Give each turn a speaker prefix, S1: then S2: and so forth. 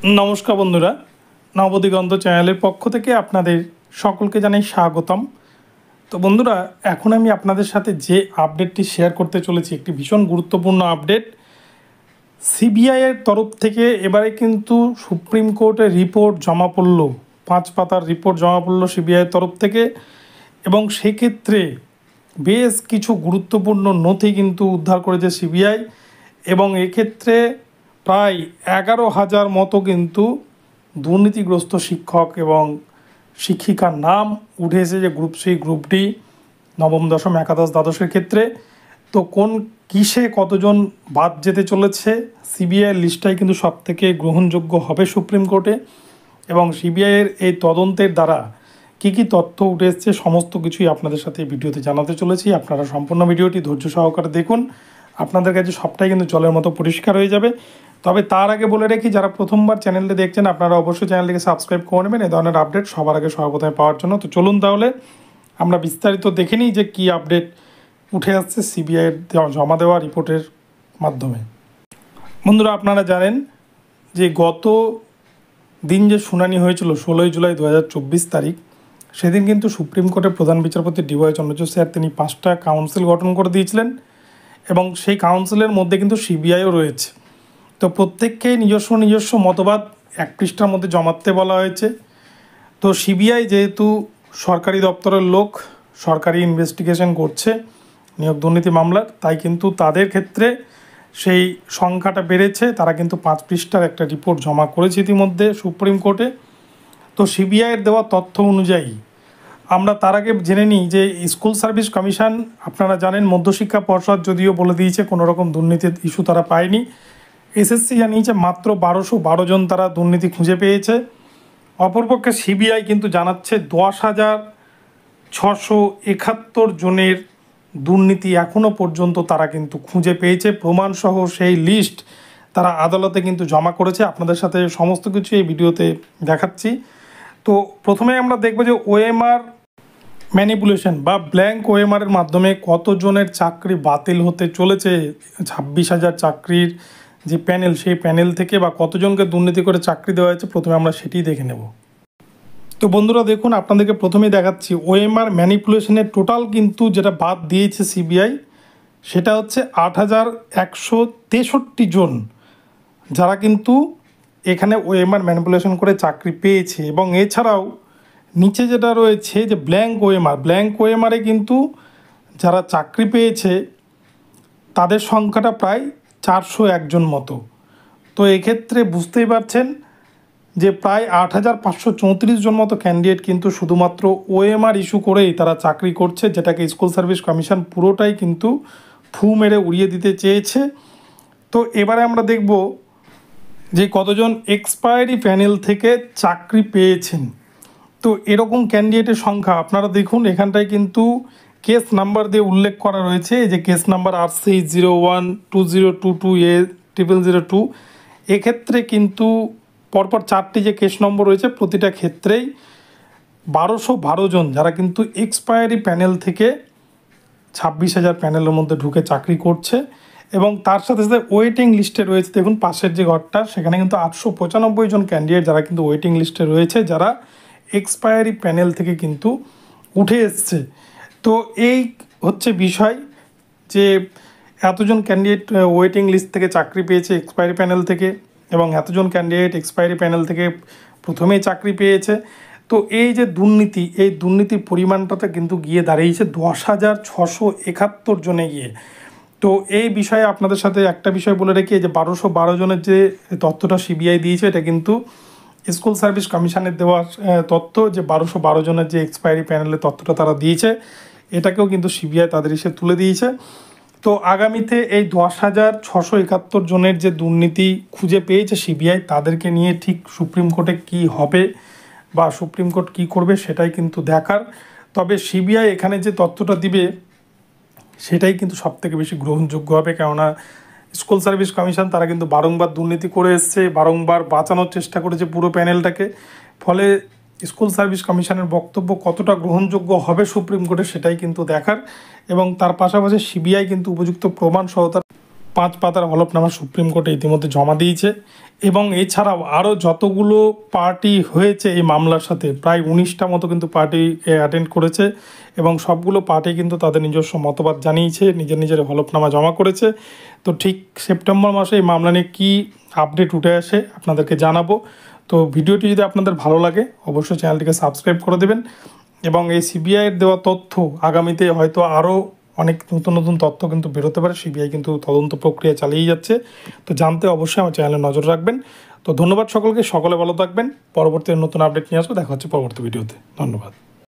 S1: নমস্কার বন্ধুরা, নবদিগন্ত চ্যানেলের পক্ষ থেকে আপনাদের সকলকে জানাই স্বাগতম। তো বন্ধুরা, এখন আমি আপনাদের সাথে যে আপডেটটি শেয়ার করতে চলেছি একটি ভীষণ গুরুত্বপূর্ণ আপডেট। সিবিআইয়ের তরফ থেকে এবারে কিন্তু সুপ্রিম কোর্টে রিপোর্ট জমা পড়ল, 5 পাতার রিপোর্ট জমা পড়ল সিবিআইয়ের তরফ থেকে, এবং সেক্ষেত্রে বেশ কিছু গুরুত্বপূর্ণ নথি কিন্তু উদ্ধার করেছে সিবিআই, এবং এক্ষেত্রে প্রায় 11,000 মতো কিন্তু দুর্নীতিগ্রস্ত শিক্ষক এবং শিক্ষিকার নাম উঠে এসেছে গ্রুপ সি, গ্রুপ ডি, নবম, দশম, একাদশ, দ্বাদশের ক্ষেত্রে। তো কোন কিসে কতজন বাদ যেতে চলেছে, সিবিআইয়ের লিস্টটাই কিন্তু সবথেকে গ্রহণযোগ্য হবে সুপ্রিম কোর্টে, এবং সিবিআইয়ের এই তদন্তের দ্বারা কী কী তথ্য উঠে এসছে সমস্ত কিছুই আপনাদের সাথে এই ভিডিওতে জানাতে চলেছি। আপনারা সম্পূর্ণ ভিডিওটি ধৈর্য সহকারে দেখুন, আপনাদের কাছে সবটাই কিন্তু জলের মতো পরিষ্কার হয়ে যাবে। তবে তার আগে বলে রেখি, যারা প্রথমবার চ্যানেলটি দেখছেন আপনারা অবশ্যই চ্যানেলটিকে সাবস্ক্রাইব করে নেবেন এই ধরনের আপডেট সবার আগে সর্বপ্রথমে পাওয়ার জন্য। তো চলুন তাহলে আমরা বিস্তারিত দেখে নিই যে কী আপডেট উঠে আসছে সিবিআইয়ের জমা দেওয়া রিপোর্টের মাধ্যমে। বন্ধুরা, আপনারা জানেন যে গত দিন যে শুনানি হয়েছিল 16 জুলাই 2024 তারিখ, সেদিন কিন্তু সুপ্রিম কোর্টের প্রধান বিচারপতি ডিওয়াই চন্দ্রচূড় স্যার তিনি 5টা কাউন্সিল গঠন করে দিয়েছিলেন, এবং সেই কাউন্সিলের মধ্যে কিন্তু সিবিআইও রয়েছে। তো প্রত্যেককে নিজস্ব মতবাদ 1 পৃষ্ঠার মধ্যে জমাতে বলা হয়েছে। তো সিবিআই যেহেতু সরকারি দপ্তরের লোক, সরকারি ইনভেস্টিগেশন করছে নিয়োগ দুর্নীতি মামলার, তাই কিন্তু তাদের ক্ষেত্রে সেই সংখ্যাটা বেড়েছে। তারা কিন্তু 5 পৃষ্ঠার একটা রিপোর্ট জমা করেছে ইতিমধ্যে সুপ্রিম কোর্টে। তো সিবিআইয়ের দেওয়া তথ্য অনুযায়ী আমরা তার আগে জেনে নিই যে স্কুল সার্ভিস কমিশন, আপনারা জানেন মধ্যশিক্ষা পর্ষদ যদিও বলে দিয়েছে কোনো রকম দুর্নীতির ইস্যু তারা পায়নি। এসএসসি জানিয়েছে মাত্র 1212 জন তারা দুর্নীতি খুঁজে পেয়েছে। অপরপক্ষে সিবিআই কিন্তু জানাচ্ছে 10,671 জনের দুর্নীতি এখনও পর্যন্ত তারা কিন্তু খুঁজে পেয়েছে, প্রমাণসহ সেই লিস্ট তারা আদালতে কিন্তু জমা করেছে। আপনাদের সাথে সমস্ত কিছু এই ভিডিওতে দেখাচ্ছি। তো প্রথমে আমরা দেখব যে ওএমআর ম্যানিপুলেশন বা ব্ল্যাঙ্ক ওএমআরের মাধ্যমে কতজনের চাকরি বাতিল হতে চলেছে। 26,000 চাকরির যে প্যানেল, সেই প্যানেল থেকে বা কতজনকে দুর্নীতি করে চাকরি দেওয়া হয়েছে, প্রথমে আমরা সেটিই দেখে নেব। তো বন্ধুরা দেখুন, আপনাদেরকে প্রথমেই দেখাচ্ছি ওএমআর ম্যানিপুলেশনের টোটাল কিন্তু যেটা বাদ দিয়েছে সিবিআই, সেটা হচ্ছে 8,163 জন যারা কিন্তু এখানে ওএমআর ম্যানিপুলেশন করে চাকরি পেয়েছে। এবং এছাড়াও নিচে যেটা রয়েছে যে ব্ল্যাঙ্ক ওএমআরে কিন্তু যারা চাকরি পেয়েছে তাদের সংখ্যাটা প্রায় 401 জন মতো। তো এক্ষেত্রে বুঝতেই পারছেন যে প্রায় 8,534 জন মতো ক্যান্ডিডেট কিন্তু শুধুমাত্র ওএমআর ইস্যু করেই তারা চাকরি করছে, যেটাকে স্কুল সার্ভিস কমিশন পুরোটাই কিন্তু ফু মেরে উড়িয়ে দিতে চেয়েছে। তো এবারে আমরা দেখব যে কতজন এক্সপায়ারি প্যানেল থেকে চাকরি পেয়েছেন। তো এরকম ক্যান্ডিডেটের সংখ্যা আপনারা দেখুন, এখানটায় কিন্তু কেস নাম্বার দিয়ে উল্লেখ করা রয়েছে, যে কেস নাম্বার RC012022A0002। এক্ষেত্রে কিন্তু পরপর 4টি যে কেস নম্বর রয়েছে, প্রতিটা ক্ষেত্রেই 1212 জন যারা কিন্তু এক্সপায়ারি প্যানেল থেকে 26,000 প্যানেলের মধ্যে ঢুকে চাকরি করছে। এবং তার সাথে সাথে ওয়েটিং লিস্টে রয়েছে, দেখুন পাশের যে ঘরটা, সেখানে কিন্তু 895 জন ক্যান্ডিডেট যারা কিন্তু ওয়েটিং লিস্টে রয়েছে, যারা এক্সপায়ারি প্যানেল থেকে কিন্তু উঠে এসছে। তো এই হচ্ছে বিষয় যে এতজন ক্যান্ডিডেট ওয়েটিং লিস্ট থেকে চাকরি পেয়েছে এক্সপায়ারি প্যানেল থেকে, এবং এতজন ক্যান্ডিডেট এক্সপায়ারি প্যানেল থেকে প্রথমেই চাকরি পেয়েছে। তো এই যে দুর্নীতি, এই দুর্নীতির পরিমাণটাতে কিন্তু গিয়ে দাঁড়িয়েছে 10,671 জনে গিয়ে। তো এই বিষয়ে আপনাদের সাথে একটা বিষয় বলে রেখে, যে 1212 জনের যে তথ্যটা সিবিআই দিয়েছে, এটা কিন্তু স্কুল সার্ভিস কমিশনের দেওয়া তথ্য, যে 1212 জনের যে এক্সপায়ারি প্যানেলের তথ্যটা তারা দিয়েছে, এটাকেও কিন্তু সিবিআই তাদের এসে তুলে দিয়েছে। তো আগামীতে এই 10,671 জনের যে দুর্নীতি খুঁজে পেয়েছে সিবিআই, তাদেরকে নিয়ে ঠিক সুপ্রিম কোর্টে কি হবে বা সুপ্রিম কোর্ট কী করবে সেটাই কিন্তু দেখার। তবে সিবিআই এখানে যে তথ্যটা দিবে সেটাই কিন্তু সবথেকে বেশি গ্রহণযোগ্য হবে, কেননা স্কুল সার্ভিস কমিশন তারা কিন্তু বারংবার দুর্নীতি করে এসছে, বারংবার বাঁচানোর চেষ্টা করেছে পুরো প্যানেলটাকে। ফলে স্কুল সার্ভিস কমিশনের বক্তব্য কতটা গ্রহণযোগ্য হবে সুপ্রিম কোর্টে সেটাই কিন্তু দেখার। এবং তার পাশাপাশি সিবিআই কিন্তু উপযুক্ত প্রমাণ সহ 5 পাতার হলফনামা সুপ্রিম কোর্টে ইতিমধ্যে জমা দিয়েছে এবং এছাড়াও আরও যতগুলো পার্টি হয়েছে এই মামলার সাথে প্রায় 19টা মতো কিন্তু পার্টি অ্যাটেন্ড করেছে এবং সবগুলো পার্টি কিন্তু তাদের নিজস্ব মতবাদ জানিয়েছে, নিজের নিজের হলফনামা জমা করেছে। তো ঠিক সেপ্টেম্বর মাসে এই মামলা নিয়ে কী আপডেট উঠে আসে আপনাদেরকে জানাবো। তো ভিডিওটি যদি আপনাদের ভালো লাগে অবশ্যই চ্যানেলটিকে সাবস্ক্রাইব করে দেবেন এবং এই সিবিআইয়ের দেওয়া তথ্য আগামীতে হয়তো আরও অনেক নতুন নতুন তথ্য কিন্তু বেরোতে পারে। সিবিআই কিন্তু তদন্ত প্রক্রিয়া চালিয়ে যাচ্ছে, তো জানতে অবশ্যই আমার চ্যানেলে নজর রাখবেন। তো ধন্যবাদ সকলকে, সকলে ভালো থাকবেন। পরবর্তী নতুন আপডেট নিয়ে আসবো, দেখা হচ্ছে পরবর্তী ভিডিওতে। ধন্যবাদ।